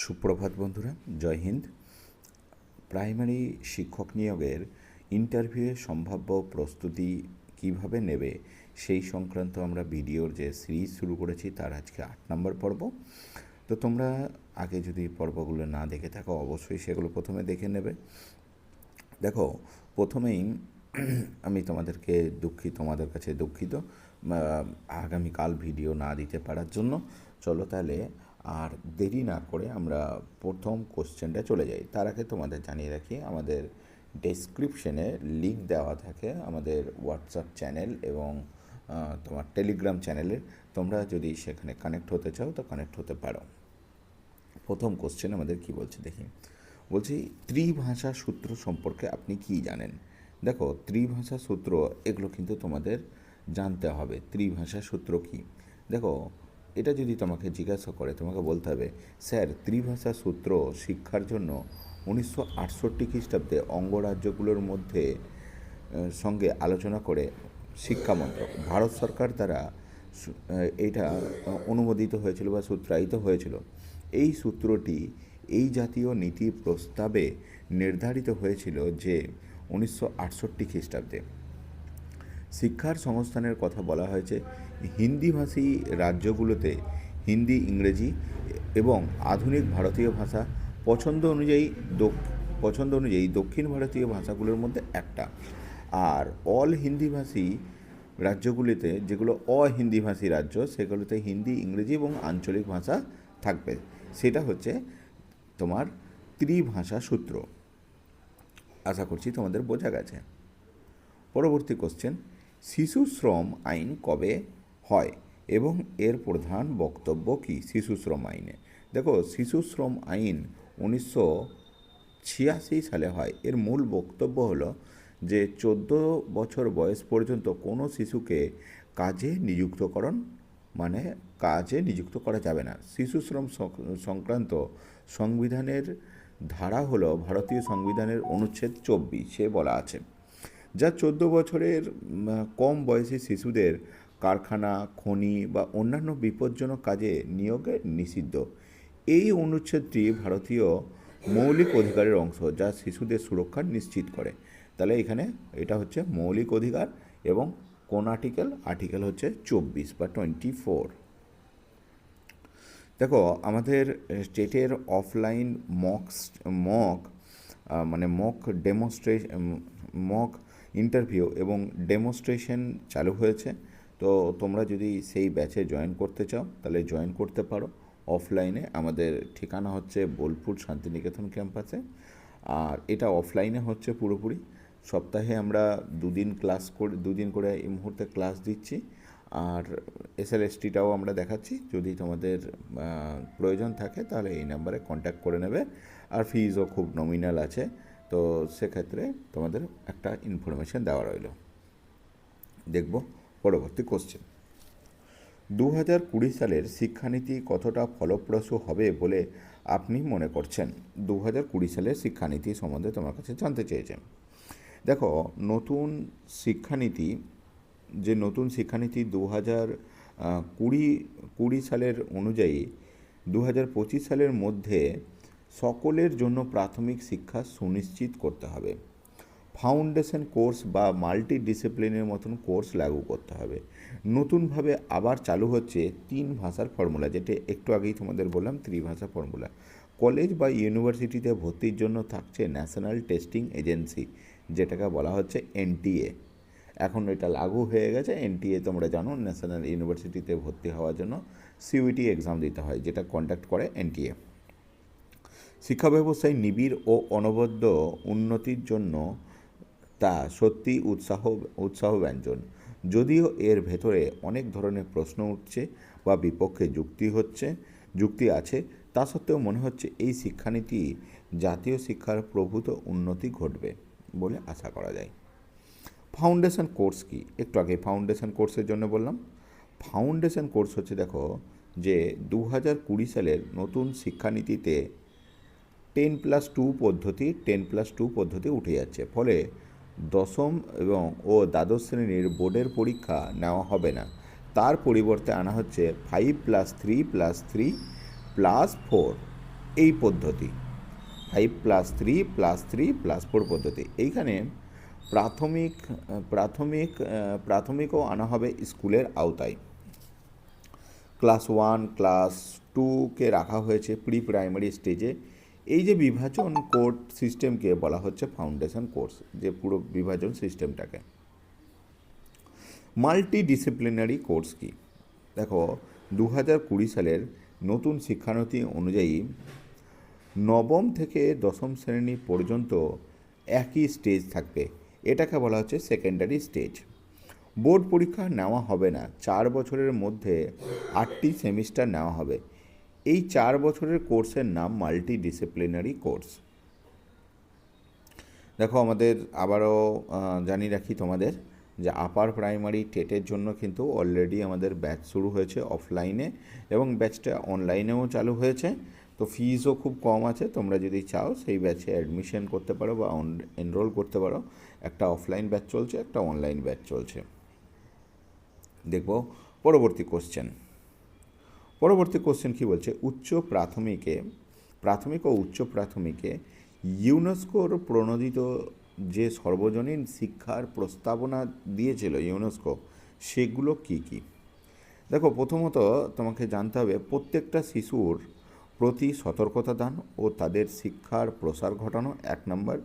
সুপ্রভাত বন্ধুরা, জয় হিন্দ। প্রাইমারি শিক্ষক নিয়োগের ইন্টারভিউয়ের সম্ভাব্য প্রস্তুতি কিভাবে নেবে সেই সংক্রান্ত আমরা ভিডিওর যে সিরিজ শুরু করেছি তার আজকে 8 নম্বর পর্ব। তো তোমরা আগে যদি পর্বগুলো না দেখে থাকো অবশ্যই সেগুলো প্রথমে দেখে নেবে। দেখো, প্রথমেই আমি তোমাদের কাছে দুঃখিত আগামীকাল ভিডিও না দিতে পারার জন্য। চলো তাহলে আর দেরি না করে আমরা প্রথম কোশ্চেনটা চলে যাই। তার আগে তোমাদের জানিয়ে রাখি, আমাদের ডেসক্রিপশনে লিঙ্ক দেওয়া থাকে আমাদের হোয়াটসঅ্যাপ চ্যানেল এবং তোমার টেলিগ্রাম চ্যানেলে। তোমরা যদি সেখানে কানেক্ট হতে চাও তো কানেক্ট হতে পারো। প্রথম কোশ্চেন আমাদের কি বলছে দেখি। বলছি, ত্রিভাষা সূত্র সম্পর্কে আপনি কি জানেন? দেখো, ত্রিভাষা সূত্র এগুলো কিন্তু তোমাদের জানতে হবে। ত্রিভাষা সূত্র কি? দেখো, এটা যদি তোমাকে জিজ্ঞাসা করে তোমাকে বলতে হবে, স্যার ত্রিভাষা সূত্র শিক্ষার জন্য 1968 খ্রিস্টাব্দে অঙ্গরাজ্যগুলোর মধ্যে সঙ্গে আলোচনা করে শিক্ষামন্ত্রক ভারত সরকার দ্বারা এটা অনুমোদিত হয়েছিল বা সূত্রায়িত হয়েছিল। এই সূত্রটি এই জাতীয় নীতি প্রস্তাবে নির্ধারিত হয়েছিল যে 1968 খ্রিস্টাব্দে শিক্ষার সংস্থানের কথা বলা হয়েছে হিন্দিভাষী রাজ্যগুলোতে হিন্দি, ইংরেজি এবং আধুনিক ভারতীয় ভাষা পছন্দ অনুযায়ী দক্ষিণ ভারতীয় ভাষাগুলোর মধ্যে একটা। আর অল হিন্দিভাষী রাজ্যগুলিতে, যেগুলো অহিন্দিভাষী রাজ্য, সেগুলোতে হিন্দি, ইংরেজি এবং আঞ্চলিক ভাষা থাকবে। সেটা হচ্ছে তোমার ত্রিভাষা সূত্র। আশা করছি তোমাদের বোঝা গেছে। পরবর্তী কোশ্চেন, শিশু শ্রম আইন কবে হয় এবং এর প্রধান বক্তব্য কী? শিশু শ্রম আইনে দেখো, শিশু শ্রম আইন 1986 সালে হয়। এর মূল বক্তব্য হলো যে 14 বছর বয়স পর্যন্ত কোনো শিশুকে কাজে নিযুক্ত করা যাবে না। শিশু শ্রম সংক্রান্ত সংবিধানের ধারা হলো ভারতীয় সংবিধানের অনুচ্ছেদ 24-এ বলা আছে, যা 14 বছরের কম বয়সী শিশুদের কারখানা, খনি বা অন্যান্য বিপজ্জনক কাজে নিয়োগে নিষিদ্ধ। এই অনুচ্ছেদটি ভারতীয় মৌলিক অধিকারের অংশ, যা শিশুদের সুরক্ষা নিশ্চিত করে। তাহলে এখানে এটা হচ্ছে মৌলিক অধিকার এবং কোন আর্টিকেল হচ্ছে 24 বা 24। দেখো, আমাদের স্টেটের অফলাইন মক ইন্টারভিউ এবং ডেমনস্ট্রেশন চালু হয়েছে। তো তোমরা যদি সেই ব্যাচে জয়েন করতে চাও তাহলে জয়েন করতে পারো। অফলাইনে আমাদের ঠিকানা হচ্ছে বোলপুর শান্তিনিকেতন ক্যাম্পাসে, আর এটা অফলাইনে হচ্ছে পুরোপুরি। সপ্তাহে আমরা দুদিন করে এই মুহূর্তে ক্লাস দিচ্ছি, আর SLSTটাও আমরা দেখাচ্ছি। যদি তোমাদের প্রয়োজন থাকে তাহলে এই নাম্বারে কন্ট্যাক্ট করে নেবে। আর ফিজও খুব নমিনাল আছে, তো সেক্ষেত্রে তোমাদের একটা ইনফরমেশান দেওয়া রইল। দেখব পরবর্তী কোশ্চেন। 2020 সালের শিক্ষানীতি কতটা ফলপ্রসূ হবে বলে আপনি মনে করছেন? 2020 সালের শিক্ষানীতি সম্বন্ধে তোমার কাছে জানতে চেয়েছেন। দেখো, নতুন শিক্ষানীতি 2020 সালের অনুযায়ী 2025 সালের মধ্যে সকলের জন্য প্রাথমিক শিক্ষা সুনিশ্চিত করতে হবে। ফাউন্ডেশন কোর্স বা মাল্টি ডিসিপ্লিনের মতন কোর্স লাগু করতে হবে। নতুনভাবে আবার চালু হচ্ছে 3 ভাষার ফর্মুলা, যেটা একটু আগেই তোমাদের বললাম, ত্রিভাষা ফর্মুলা। কলেজ বা ইউনিভার্সিটিতে ভর্তির জন্য থাকছে ন্যাশনাল টেস্টিং এজেন্সি, যেটাকে বলা হচ্ছে NTA। এখন এটা লাগু হয়ে গেছে। NTA তোমরা জানো, ন্যাশনাল ইউনিভার্সিটিতে ভর্তি হওয়ার জন্য CUET এক্সাম দিতে হয়, যেটা কন্ডাক্ট করে NTA। শিক্ষা ব্যবস্থায় নিবিড় ও অনবদ্য উন্নতির জন্য তা সত্যি উৎসাহব্যঞ্জন। যদিও এর ভেতরে অনেক ধরনের প্রশ্ন উঠছে বা বিপক্ষে যুক্তি আছে, তা সত্ত্বেও মনে হচ্ছে এই শিক্ষানীতি জাতীয় শিক্ষার প্রভূত উন্নতি ঘটবে বলে আশা করা যায়। ফাউন্ডেশন কোর্স কি? একটু আগে ফাউন্ডেশন কোর্সের জন্য বললাম। ফাউন্ডেশন কোর্স হচ্ছে, দেখো, যে 2020 সালের নতুন শিক্ষানীতিতে 10+2 পদ্ধতি উঠে যাচ্ছে। ফলে দশম ও দ্বাদশ শ্রেণীর বোর্ডের পরীক্ষা নেওয়া হবে না। তার পরিবর্তে আনা হচ্ছে 5+3+3+4 এই পদ্ধতি 5+3+3+4 পদ্ধতি। এইখানে প্রাথমিকও আনা হবে স্কুলের আওতায়। ক্লাস 1 ক্লাস 2কে রাখা হয়েছে প্রি প্রাইমারি স্টেজে। এই যে বিভাজন কোর্স সিস্টেমকে বলা হচ্ছে ফাউন্ডেশন কোর্স, যে পুরো বিভাজন সিস্টেমটাকে। মাল্টিডিসিপ্লিনারি কোর্স কি? দেখো 2020 সালের নতুন শিক্ষানীতি অনুযায়ী নবম থেকে দশম শ্রেণী পর্যন্ত একই স্টেজ থাকবে, এটাকে বলা হচ্ছে সেকেন্ডারি স্টেজ। বোর্ড পরীক্ষা নেওয়া হবে না, 4 বছরের মধ্যে 8টি সেমিস্টার নেওয়া হবে। এই 4 বছরের কোর্সের নাম মাল্টিডিসিপ্লিনারি কোর্স। দেখো আমাদের আবারও জানিয়ে রাখি তোমাদের যে আপার প্রাইমারি টেটের জন্য কিন্তু অলরেডি আমাদের ব্যাচ শুরু হয়েছে অফলাইনে, এবং ব্যাচটা অনলাইনেও চালু হয়েছে। তো ফিজও খুব কম আছে, তোমরা যদি চাও সেই ব্যাচে অ্যাডমিশন করতে পারো বা এনরোল করতে পারো। একটা অফলাইন ব্যাচ চলছে, একটা অনলাইন ব্যাচ চলছে। দেখব পরবর্তী কোশ্চেন কি বলছে। প্রাথমিক ও উচ্চ প্রাথমিকে ইউনেস্কোর প্রণোদিত যে সর্বজনীন শিক্ষার প্রস্তাবনা দিয়েছিল ইউনেস্কো, সেগুলো কি কি? দেখো প্রথমত তোমাকে জানতে হবে প্রত্যেকটা শিশুর প্রতি সতর্কতা দান ও তাদের শিক্ষার প্রসার ঘটানো 1 নম্বর।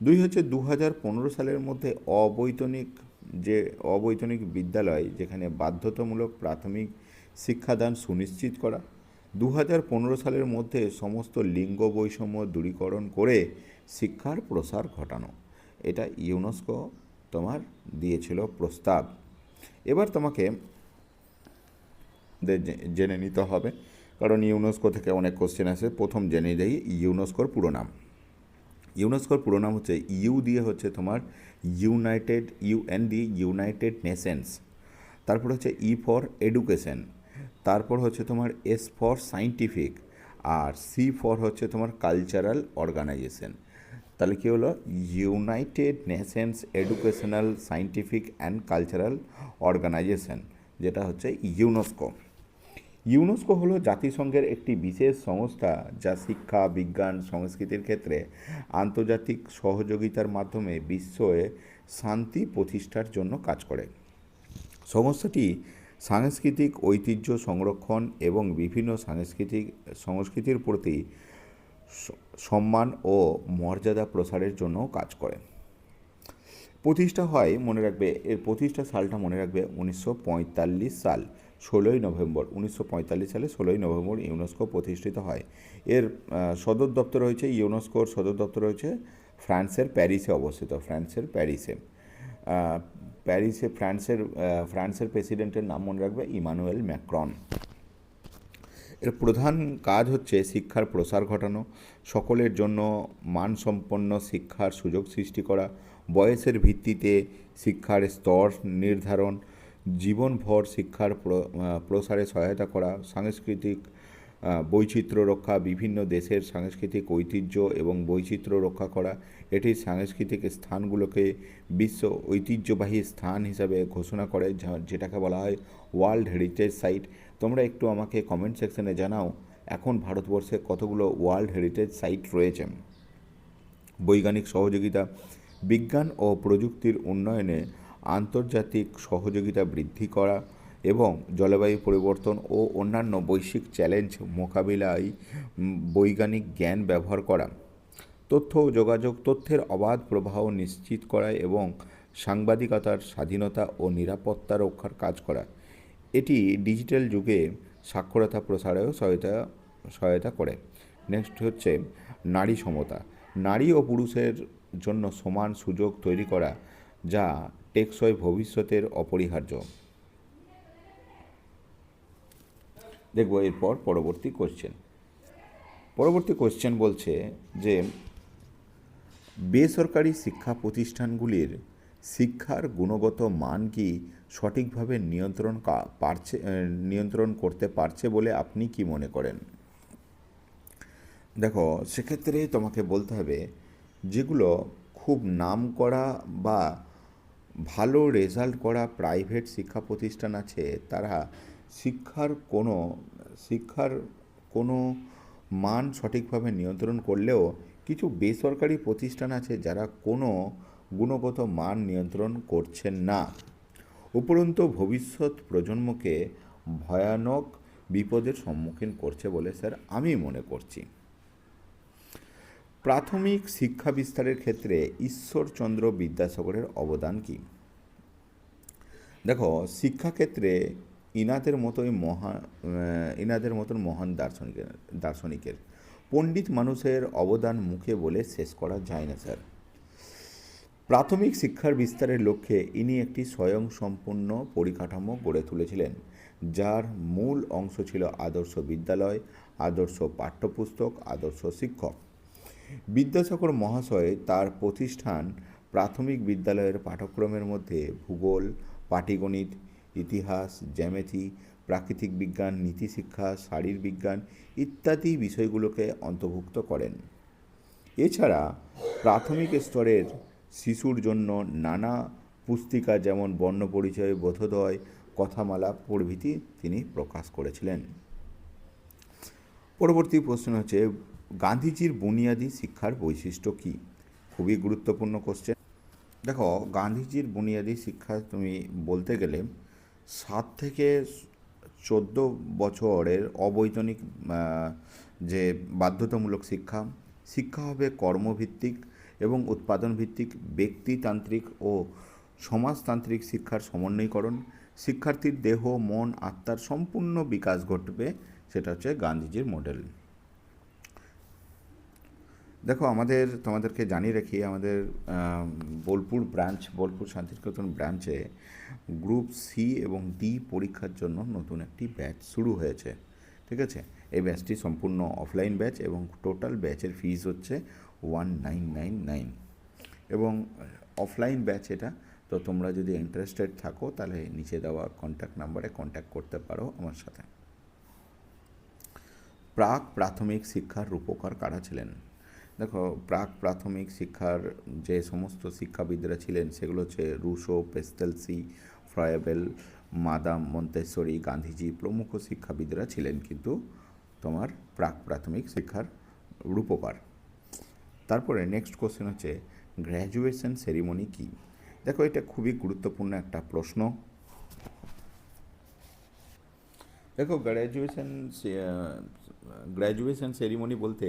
2 হচ্ছে 2015 সালের মধ্যে অবৈতনিক বিদ্যালয় যেখানে বাধ্যতামূলক প্রাথমিক শিক্ষাদান সুনিশ্চিত করা। 2015 সালের মধ্যে সমস্ত লিঙ্গ বৈষম্য দূরীকরণ করে শিক্ষার প্রসার ঘটানো। এটা ইউনেস্কো তোমার দিয়েছিল প্রস্তাব। এবার তোমাকে জেনে নিতে হবে, কারণ ইউনেস্কো থেকে অনেক কোশ্চেন আসে। প্রথম জেনে যাই ইউনেস্কোর পুরো নাম। ইউনেস্কোর পুরো নাম হচ্ছে ইউ দিয়ে হচ্ছে তোমার ইউনাইটেড নেশনস, তারপর হচ্ছে ই ফর এডুকেশন, তারপর হচ্ছে তোমার এস ফর সাইন্টিফিক, আর সি ফর হচ্ছে তোমার কালচারাল অর্গানাইজেশন। তাহলে কী হলো? United Nations educational scientific and cultural organization, যেটা হচ্ছে ইউনেস্কো। ইউনেস্কো হলো জাতিসংঘের একটি বিশেষ সংস্থা যা শিক্ষা, বিজ্ঞান, সংস্কৃতির ক্ষেত্রে আন্তর্জাতিক সহযোগিতার মাধ্যমে বিশ্বে শান্তি প্রতিষ্ঠার জন্য কাজ করে। সংস্থাটি সাংস্কৃতিক ঐতিহ্য সংরক্ষণ এবং বিভিন্ন সংস্কৃতির প্রতি সম্মান ও মর্যাদা প্রসারের জন্য কাজ করে। প্রতিষ্ঠা হয়, মনে রাখবে এর প্রতিষ্ঠা সালটা মনে রাখবে 1945 সাল 16ই নভেম্বর। 1945 সালে 16ই নভেম্বর ইউনেস্কো প্রতিষ্ঠিত হয়। এর সদর দপ্তর রয়েছে, ইউনেস্কোর সদর দপ্তর রয়েছে ফ্রান্সের প্যারিসে অবস্থিত। ফ্রান্সের প্রেসিডেন্টের নাম মনে রাখবে ইমানুয়েল ম্যাক্রন। এর প্রধান কাজ হচ্ছে শিক্ষার প্রসার ঘটানো, সকলের জন্য মানসম্পন্ন শিক্ষার সুযোগ সৃষ্টি করা, বয়সের ভিত্তিতে শিক্ষার স্তর নির্ধারণ, জীবনভর শিক্ষার প্রসারে সহায়তা করা, সাংস্কৃতিক বৈচিত্র্য রক্ষা, বিভিন্ন দেশের সাংস্কৃতিক ঐতিহ্য এবং বৈচিত্র্য রক্ষা করা। এটি সাংস্কৃতিক স্থানগুলোকে বিশ্ব ঐতিহ্যবাহী স্থান হিসাবে ঘোষণা করে, যেটাকে বলা হয় ওয়ার্ল্ড হেরিটেজ সাইট। তোমরা একটু আমাকে কমেন্ট সেকশনে জানাও এখন ভারতবর্ষে কতগুলো ওয়ার্ল্ড হেরিটেজ সাইট রয়েছে। বৈজ্ঞানিক সহযোগিতা, বিজ্ঞান ও প্রযুক্তির উন্নয়নে আন্তর্জাতিক সহযোগিতা বৃদ্ধি করা এবং জলবায়ু পরিবর্তন ও অন্যান্য বৈশ্বিক চ্যালেঞ্জ মোকাবিলায় বৈজ্ঞানিক জ্ঞান ব্যবহার করা। তথ্য ও যোগাযোগ, তথ্যের অবাধ প্রবাহ নিশ্চিত করা এবং সাংবাদিকতার স্বাধীনতা ও নিরাপত্তা রক্ষার কাজ করা। এটি ডিজিটাল যুগে সাক্ষরতা প্রসারেও সহায়তা করে। নেক্সট হচ্ছে নারী সমতা, নারী ও পুরুষের জন্য সমান সুযোগ তৈরি করা, যা টেকসই ভবিষ্যতের অপরিহার্য। দেখব এরপর পরবর্তী কোশ্চেন বলছে যে বেসরকারি শিক্ষা প্রতিষ্ঠানগুলির শিক্ষার গুণগত মান কি সঠিকভাবে নিয়ন্ত্রণ করতে পারছে বলে আপনি কি মনে করেন? দেখো সেক্ষেত্রে তোমাকে বলতে হবে, যেগুলো খুব নাম করা বা ভালো রেজাল্ট করা প্রাইভেট শিক্ষা প্রতিষ্ঠান আছে, তারা শিক্ষার কোনো মান সঠিকভাবে নিয়ন্ত্রণ করলেও কিছু বেসরকারি প্রতিষ্ঠান আছে যারা কোনো গুণগত মান নিয়ন্ত্রণ করছেন না, উপরন্তু ভবিষ্যৎ প্রজন্মকে ভয়ানক বিপদের সম্মুখীন করছে বলে স্যার আমি মনে করছি। প্রাথমিক শিক্ষা বিস্তারের ক্ষেত্রে ঈশ্বরচন্দ্র বিদ্যাসাগরের অবদান কী? দেখো, শিক্ষাক্ষেত্রে ইনাদের মতন মহান দার্শনিকের পণ্ডিত মানুষের অবদান মুখে বলে শেষ করা যায় না স্যার। প্রাথমিক শিক্ষার বিস্তারের লক্ষ্যে ইনি একটি স্বয়ংসম্পূর্ণ পরিকাঠামো গড়ে তুলেছিলেন, যার মূল অংশ ছিল আদর্শ বিদ্যালয়, আদর্শ পাঠ্যপুস্তক, আদর্শ শিক্ষক। বিদ্যাসাগর মহাশয় তার প্রতিষ্ঠান প্রাথমিক বিদ্যালয়ের পাঠ্যক্রমের মধ্যে ভূগোল, পাটিগণিত, ইতিহাস, জ্যামিতি, প্রাকৃতিক বিজ্ঞান, নীতিশিক্ষা, শারীরবিজ্ঞান ইত্যাদি বিষয়গুলোকে অন্তর্ভুক্ত করেন। এছাড়া প্রাথমিক স্তরের শিশুর জন্য নানা পুস্তিকা যেমন বর্ণপরিচয়, বোধোদয়, কথামালা প্রভৃতি তিনি প্রকাশ করেছিলেন। পরবর্তী প্রশ্ন হচ্ছে, গান্ধীজির বুনিয়াদী শিক্ষার বৈশিষ্ট্য কী? খুবই গুরুত্বপূর্ণ কোশ্চেন। দেখো, গান্ধীজির বুনিয়াদী শিক্ষা তুমি বলতে গেলে 7 থেকে 14 বছরের অবৈতনিক যে বাধ্যতামূলক শিক্ষা হবে কর্মভিত্তিক এবং উৎপাদনভিত্তিক, ব্যক্তিতান্ত্রিক ও সমাজতান্ত্রিক শিক্ষার সমন্বয়করণ। শিক্ষার্থীর দেহ, মন, আত্মার সম্পূর্ণ বিকাশ ঘটবে, সেটা হচ্ছে গান্ধীজির মডেল। দেখো, তোমাদেরকে জানিয়ে রাখি, আমাদের বোলপুর শান্তিনিকেতন ব্রাঞ্চে গ্রুপ সি এবং ডি পরীক্ষার জন্য নতুন একটি ব্যাচ শুরু হয়েছে। ঠিক আছে, এই ব্যাচটি সম্পূর্ণ অফলাইন ব্যাচ এবং টোটাল ব্যাচের ফিজ হচ্ছে 1999 এবং অফলাইন ব্যাচ এটা। তো তোমরা যদি ইন্টারেস্টেড থাকো তাহলে নিচে দেওয়া কন্ট্যাক্ট নাম্বারে কন্ট্যাক্ট করতে পারো আমার সাথে। প্রাথমিক শিক্ষার রূপকার কারা ছিলেন? দেখো, প্রাথমিক শিক্ষার যে সমস্ত শিক্ষাবিদরা ছিলেন সেগুলো হচ্ছে Rousseau, Pestalozzi, Froebel, madame Montessori, Gandhiji প্রমুখ শিক্ষাবিদরা ছিলেন কিন্তু তোমার প্রাথমিক শিক্ষার রূপকার। তারপরে নেক্সট কোশ্চেন হচ্ছে, গ্র্যাজুয়েশন সেরিমনি কী? দেখো, এটা খুবই গুরুত্বপূর্ণ একটা প্রশ্ন। দেখো, গ্র্যাজুয়েশন সেরিমনি বলতে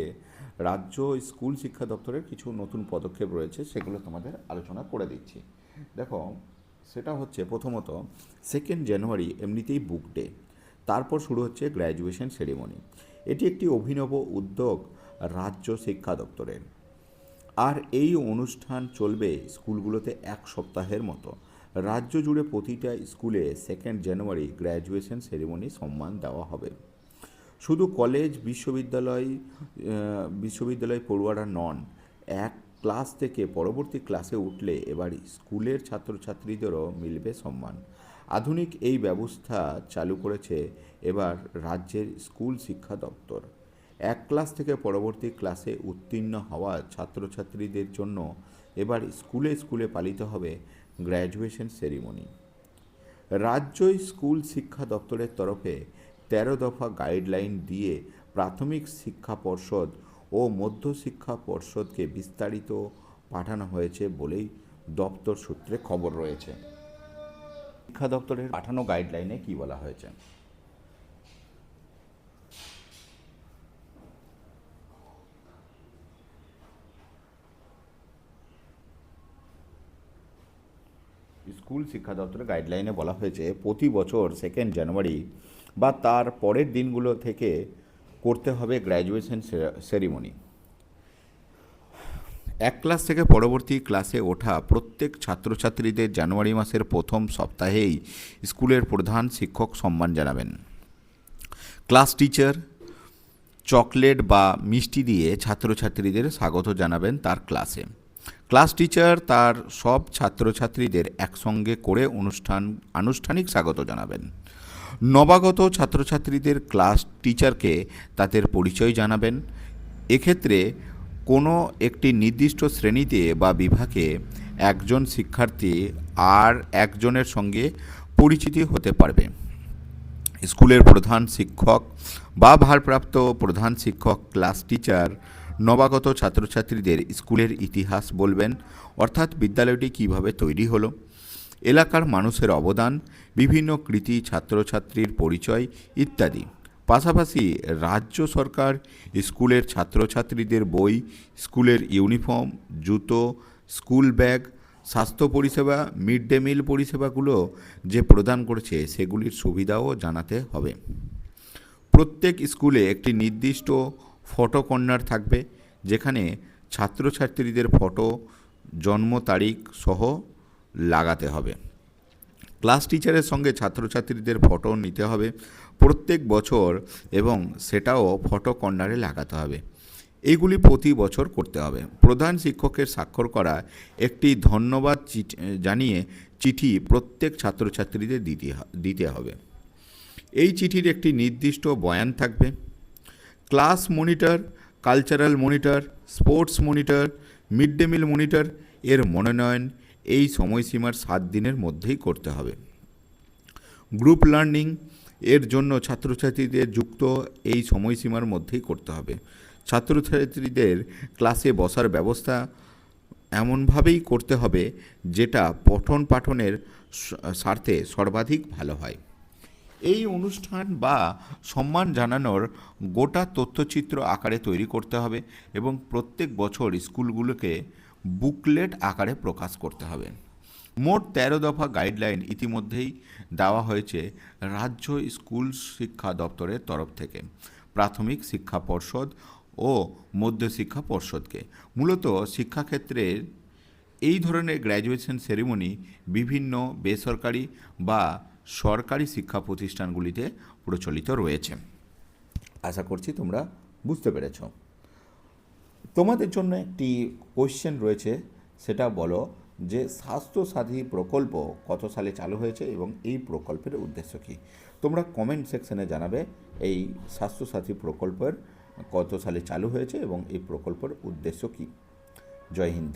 রাজ্য স্কুল শিক্ষা দপ্তরের কিছু নতুন পদক্ষেপ রয়েছে, সেগুলো তোমাদের আলোচনা করে দিচ্ছি। দেখো, সেটা হচ্ছে প্রথমত 2 জানুয়ারি এমনিতেই বুক ডে, তারপর শুরু হচ্ছে গ্র্যাজুয়েশন সেরিমনি। এটি একটি অভিনব উদ্যোগ রাজ্য শিক্ষা দপ্তরের, আর এই অনুষ্ঠান চলবে স্কুলগুলোতে 1 সপ্তাহের মতো। রাজ্য জুড়ে প্রতিটা স্কুলে 2 জানুয়ারি গ্র্যাজুয়েশন সেরিমনি সম্মান দেওয়া হবে। শুধু কলেজ বিশ্ববিদ্যালয় পড়ুয়ারা নন, এক ক্লাস থেকে পরবর্তী ক্লাসে উঠলে এবার স্কুলের ছাত্রছাত্রীদেরও মিলবে সম্মান। আধুনিক এই ব্যবস্থা চালু করেছে এবার রাজ্যের স্কুল শিক্ষা দপ্তর। 1 ক্লাস থেকে পরবর্তী ক্লাসে উত্তীর্ণ হওয়া ছাত্রছাত্রীদের জন্য এবার স্কুলে পালিত হবে গ্র্যাজুয়েশন সেরিমনি। রাজ্য স্কুল শিক্ষা দপ্তরের তরফে 13 দফা গাইডলাইন দিয়ে প্রাথমিক শিক্ষা পর্ষদ ও মধ্যশিক্ষা পর্ষদকে বিস্তারিত পাঠানো হয়েছে বলেই দপ্তর সূত্রে খবর রয়েছে। শিক্ষা দপ্তরের পাঠানো গাইডলাইনে কি বলা হয়েছে? স্কুল শিক্ষা দপ্তরের গাইডলাইনে বলা হয়েছে প্রতি বছর 2 জানুয়ারি বা তার পরের দিনগুলো থেকে করতে হবে গ্র্যাজুয়েশন সেরিমনি। 1 ক্লাস থেকে পরবর্তী ক্লাসে ওঠা প্রত্যেক ছাত্রছাত্রীদের জানুয়ারি মাসের প্রথম সপ্তাহেই স্কুলের প্রধান শিক্ষক সম্মান জানাবেন। ক্লাস টিচার চকলেট বা মিষ্টি দিয়ে ছাত্রছাত্রীদের স্বাগত জানাবেন তার ক্লাসে। ক্লাস টিচার তার সব ছাত্রছাত্রীদের একসঙ্গে করে আনুষ্ঠানিক স্বাগত জানাবেন। নবাগত ছাত্রছাত্রীদের ক্লাস টিচারকে তাদের পরিচয় জানাবেন। এক্ষেত্রে কোনো একটি নির্দিষ্ট শ্রেণীতে বা বিভাগে একজন শিক্ষার্থী আর একজনের সঙ্গে পরিচিতি হতে পারবে। স্কুলের প্রধান শিক্ষক বা ভারপ্রাপ্ত প্রধান শিক্ষক, ক্লাস টিচার নবাগত ছাত্রছাত্রীদের স্কুলের ইতিহাস বলবেন, অর্থাৎ বিদ্যালয়টি কিভাবে তৈরি হলো, এলাকার মানুষের অবদান, বিভিন্ন কৃতি ছাত্রছাত্রীর পরিচয় ইত্যাদি। পাশাপাশি রাজ্য সরকার স্কুলের ছাত্রছাত্রীদের বই, স্কুলের ইউনিফর্ম, জুতো, স্কুল ব্যাগ, স্বাস্থ্য পরিষেবা, মিড ডে মিল পরিষেবাগুলো যে প্রদান করেছে সেগুলির সুবিধাও জানাতে হবে। প্রত্যেক স্কুলে একটি নির্দিষ্ট ফটো কর্নার থাকবে, যেখানে ছাত্রছাত্রীদের ফটো, জন্ম তারিখ সহ লাগাতে হবে। ক্লাস টিচারের সঙ্গে ছাত্রছাত্রীদের ফটো নিতে হবে প্রত্যেক বছর এবং সেটাও ফটো কর্নারে লাগাতে হবে। এইগুলি প্রতি বছর করতে হবে। প্রধান শিক্ষকের স্বাক্ষর করা একটি ধন্যবাদ জানিয়ে চিঠি প্রত্যেক ছাত্রছাত্রীদের দিতে হবে। এই চিঠির একটি নির্দিষ্ট বয়ান থাকবে। Class monitor, cultural monitor, sports monitor, mid day meal monitor এর মনোনয়ন এই সময়সীমার 7 দিনের মধ্যেই করতে হবে। গ্রুপ লার্নিং এর জন্য ছাত্রছাত্রীদের যুক্ত এই সময়সীমার মধ্যেই করতে হবে। ছাত্রছাত্রীদের ক্লাসে বসার ব্যবস্থা এমনভাবেই করতে হবে যেটা পঠন পাঠনের স্বার্থে সর্বাধিক ভালো হয়। এই অনুষ্ঠান বা সম্মান জানানোর গোটা তথ্যচিত্র আকারে তৈরি করতে হবে এবং প্রত্যেক বছর স্কুলগুলোকে বুকলেট আকারে প্রকাশ করতে হবে। মোট 13 দফা গাইডলাইন ইতিমধ্যেই দেওয়া হয়েছে রাজ্য স্কুল শিক্ষা দপ্তরের তরফ থেকে প্রাথমিক শিক্ষা পর্ষদ ও মধ্যশিক্ষা পর্ষদকে। মূলত শিক্ষাক্ষেত্রের এই ধরনের গ্র্যাজুয়েশন সেরিমনি বিভিন্ন বেসরকারি বা সরকারি শিক্ষা প্রতিষ্ঠানগুলিতে প্রচলিত রয়েছে। আশা করছি তোমরা বুঝতে পেরেছ। তোমাদের জন্য একটি কোয়েশ্চেন রয়েছে, সেটা বলো যে স্বাস্থ্যসাথী প্রকল্প কত সালে চালু হয়েছে এবং এই প্রকল্পের উদ্দেশ্য কী। তোমরা কমেন্ট সেকশনে জানাবে এই স্বাস্থ্যসাথী প্রকল্পের কত সালে চালু হয়েছে এবং এই প্রকল্পের উদ্দেশ্য কী। জয় হিন্দ।